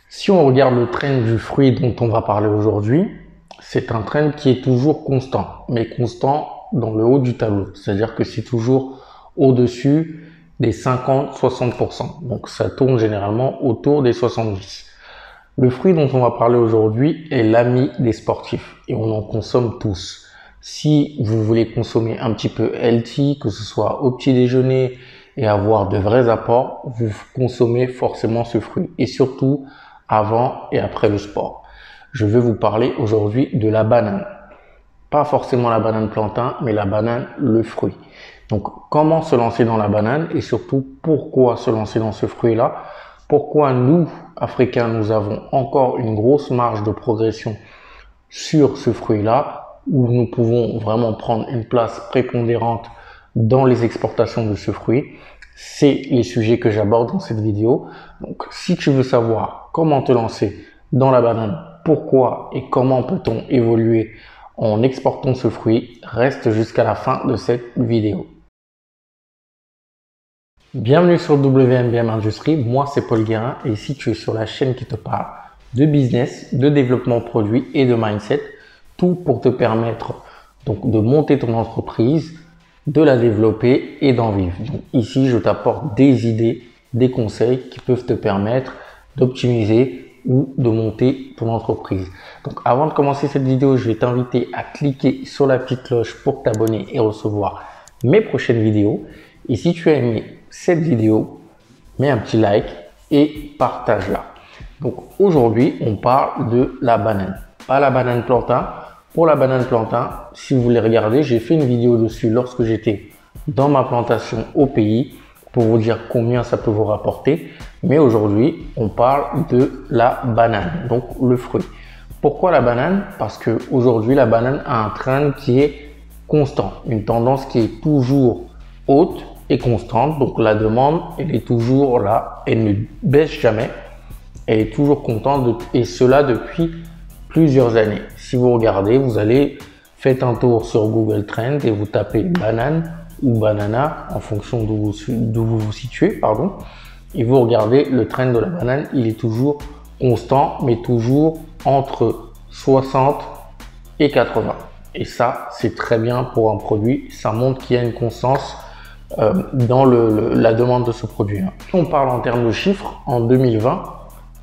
Si on regarde le trend du fruit dont on va parler aujourd'hui, c'est un trend qui est toujours constant, mais constant dans le haut du tableau. C'est-à-dire que c'est toujours au-dessus des 50-60%. Donc ça tourne généralement autour des 70. Le fruit dont on va parler aujourd'hui est l'ami des sportifs et on en consomme tous. Si vous voulez consommer un petit peu healthy, que ce soit au petit déjeuner et avoir de vrais apports, vous consommez forcément ce fruit et surtout avant et après le sport. Je vais vous parler aujourd'hui de la banane. Pas forcément la banane plantain, mais la banane, le fruit. Donc, comment se lancer dans la banane et surtout, pourquoi se lancer dans ce fruit-là? Pourquoi nous, Africains, nous avons encore une grosse marge de progression sur ce fruit-là, où nous pouvons vraiment prendre une place prépondérante dans les exportations de ce fruit. C'est les sujets que j'aborde dans cette vidéo. Donc, si tu veux savoir comment te lancer dans la banane, pourquoi et comment peut-on évoluer en exportant ce fruit, reste jusqu'à la fin de cette vidéo. Bienvenue sur WMBM Industrie, moi c'est Paul Guérin et si tu es sur la chaîne qui te parle de business, de développement produit et de mindset, tout pour te permettre donc de monter ton entreprise, de la développer et d'en vivre. Donc ici, je t'apporte des idées, des conseils qui peuvent te permettre d'optimiser ou de monter ton entreprise. Donc avant de commencer cette vidéo, je vais t'inviter à cliquer sur la petite cloche pour t'abonner et recevoir mes prochaines vidéos. Et si tu as aimé cette vidéo, mets un petit like et partage-la. Donc aujourd'hui, on parle de la banane, pas la banane plantain. Pour la banane plantain, si vous voulez regarder, j'ai fait une vidéo dessus lorsque j'étais dans ma plantation au pays pour vous dire combien ça peut vous rapporter. Mais aujourd'hui, on parle de la banane, donc le fruit. Pourquoi la banane? Parce que aujourd'hui, la banane a un trend qui est constant, une tendance qui est toujours haute et constante. Donc la demande, elle est toujours là, elle ne baisse jamais, elle est toujours constante et cela depuis plusieurs années. Si vous regardez, vous allez faites un tour sur Google Trends et vous tapez banane ou banana en fonction d'où vous vous situez, pardon. Et vous regardez le trend de la banane, il est toujours constant, mais toujours entre 60 et 80. Et ça, c'est très bien pour un produit. Ça montre qu'il y a une constance dans la demande de ce produit. Si on parle en termes de chiffres, en 2020,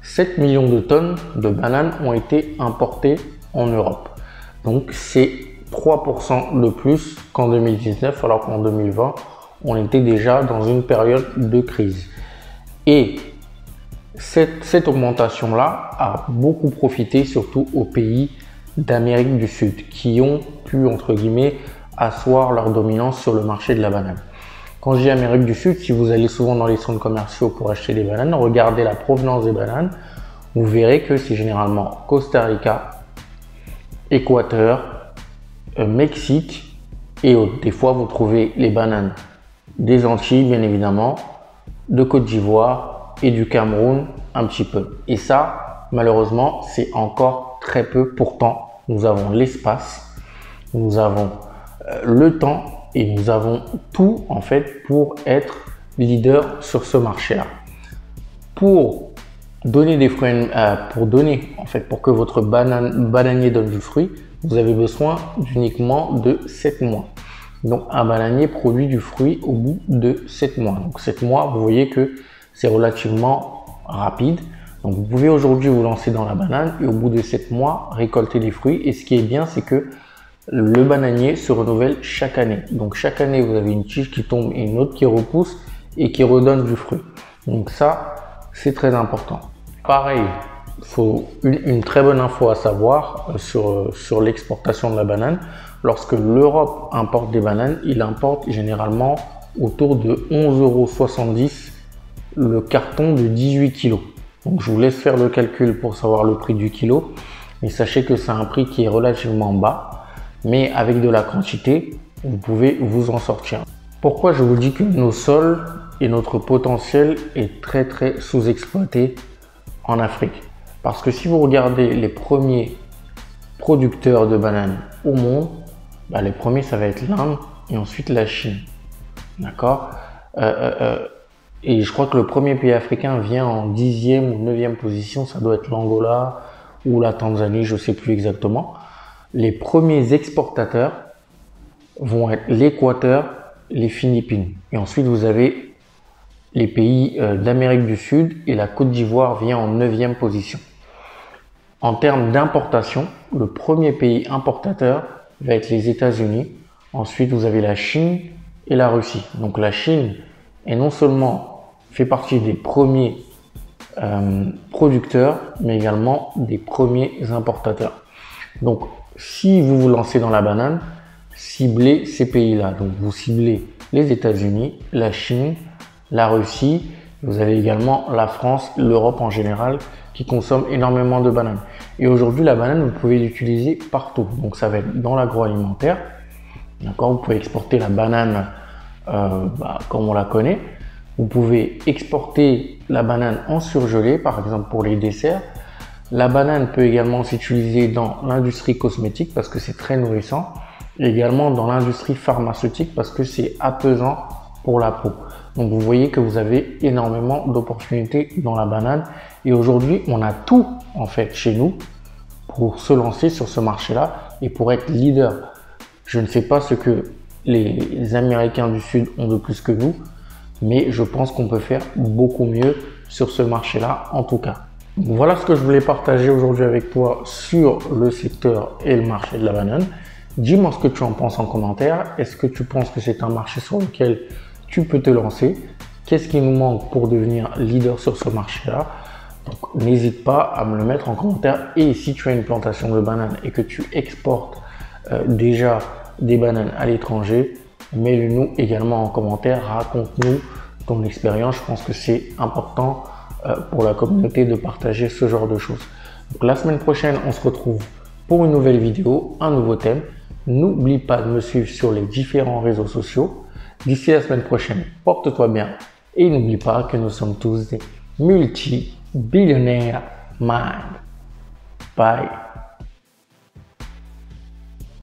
7 millions de tonnes de bananes ont été importées en Europe. Donc c'est 3% de plus qu'en 2019, alors qu'en 2020, on était déjà dans une période de crise. Et cette augmentation-là a beaucoup profité surtout aux pays d'Amérique du Sud qui ont pu, entre guillemets, asseoir leur dominance sur le marché de la banane. Quand je dis Amérique du Sud, si vous allez souvent dans les centres commerciaux pour acheter des bananes, regardez la provenance des bananes, vous verrez que c'est généralement Costa Rica, Équateur, Mexique et autres. Des fois, vous trouvez les bananes des Antilles, bien évidemment, de Côte d'Ivoire et du Cameroun un petit peu. Et ça, malheureusement, c'est encore très peu. Pourtant, nous avons l'espace, nous avons le temps et nous avons tout en fait pour être leader sur ce marché-là. Pour donner des fruits, pour que votre bananier donne du fruit, vous avez besoin d'uniquement de 7 mois. Donc un bananier produit du fruit au bout de 7 mois. Donc 7 mois, vous voyez que c'est relativement rapide. Donc vous pouvez aujourd'hui vous lancer dans la banane et au bout de 7 mois, récolter des fruits. Et ce qui est bien, c'est que le bananier se renouvelle chaque année. Donc chaque année, vous avez une tige qui tombe et une autre qui repousse et qui redonne du fruit. Donc ça, c'est très important. Pareil, il faut une très bonne info à savoir sur l'exportation de la banane. Lorsque l'Europe importe des bananes, il importe généralement autour de 11,70 € le carton de 18 kg. Donc je vous laisse faire le calcul pour savoir le prix du kilo. Mais sachez que c'est un prix qui est relativement bas. Mais avec de la quantité, vous pouvez vous en sortir. Pourquoi je vous dis que nos sols et notre potentiel est très sous-exploité en Afrique? Parce que si vous regardez les premiers producteurs de bananes au monde, les premiers ça va être l'Inde et ensuite la Chine. D'accord? Et je crois que le premier pays africain vient en 10e ou 9e position. Ça doit être l'Angola ou la Tanzanie, je ne sais plus exactement. Les premiers exportateurs vont être l'Équateur, les Philippines. Et ensuite, vous avez les pays d'Amérique du Sud et la Côte d'Ivoire vient en 9e position. En termes d'importation, le premier pays importateur va être les États-Unis. Ensuite, vous avez la Chine et la Russie. Donc la Chine est non seulement fait partie des premiers producteurs, mais également des premiers importateurs. Donc si vous vous lancez dans la banane, ciblez ces pays-là. Donc vous ciblez les États-Unis, la Chine, la Russie. Vous avez également la France, l'Europe en général, qui consomme énormément de bananes. Et aujourd'hui, la banane, vous pouvez l'utiliser partout. Donc ça va être dans l'agroalimentaire. D'accord, vous pouvez exporter la banane comme on la connaît. Vous pouvez exporter la banane en surgelé, par exemple pour les desserts. La banane peut également s'utiliser dans l'industrie cosmétique parce que c'est très nourrissant. Et également dans l'industrie pharmaceutique parce que c'est apaisant pour la peau. Donc vous voyez que vous avez énormément d'opportunités dans la banane. Et aujourd'hui, on a tout en fait chez nous pour se lancer sur ce marché-là et pour être leader. Je ne sais pas ce que les Américains du Sud ont de plus que nous, mais je pense qu'on peut faire beaucoup mieux sur ce marché-là en tout cas. Donc voilà ce que je voulais partager aujourd'hui avec toi sur le secteur et le marché de la banane. Dis-moi ce que tu en penses en commentaire. Est-ce que tu penses que c'est un marché sur lequel tu peux te lancer? Qu'est-ce qui nous manque pour devenir leader sur ce marché-là? Donc n'hésite pas à me le mettre en commentaire. Et si tu as une plantation de bananes et que tu exportes déjà des bananes à l'étranger, mets-le nous également en commentaire. Raconte-nous ton expérience. Je pense que c'est important pour la communauté de partager ce genre de choses. Donc la semaine prochaine, on se retrouve pour une nouvelle vidéo, un nouveau thème. N'oublie pas de me suivre sur les différents réseaux sociaux. D'ici la semaine prochaine, porte-toi bien et n'oublie pas que nous sommes tous des multi-billionnaires mind. Bye.